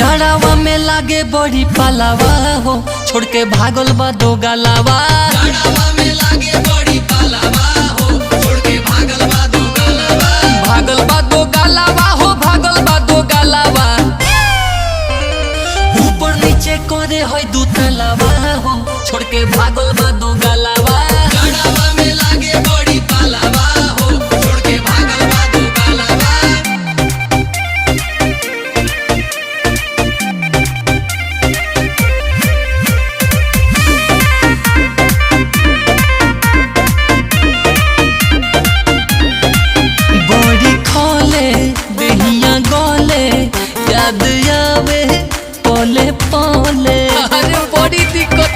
जड़ावा में लागे बड़ी पालावा हो, छोड़ के भागल बा दो गलावा। जड़ावा में लागे बड़ी पालावा हो, छोड़ के भागल बा दो गलावा। भागल बा दो गलावा हो, भागल बा दो गलावा। ऊपर नीचे करे है दू तलावा हो, छोड़ के भागल बा दो गलावा। जड़ावा में लागे बड़ी पालावा हो, छोड़ के भागल बा दो गलावा। बड़ी खोले दहिया गोले, याद आवे पोले पोले। अरे बड़ी दिक्कत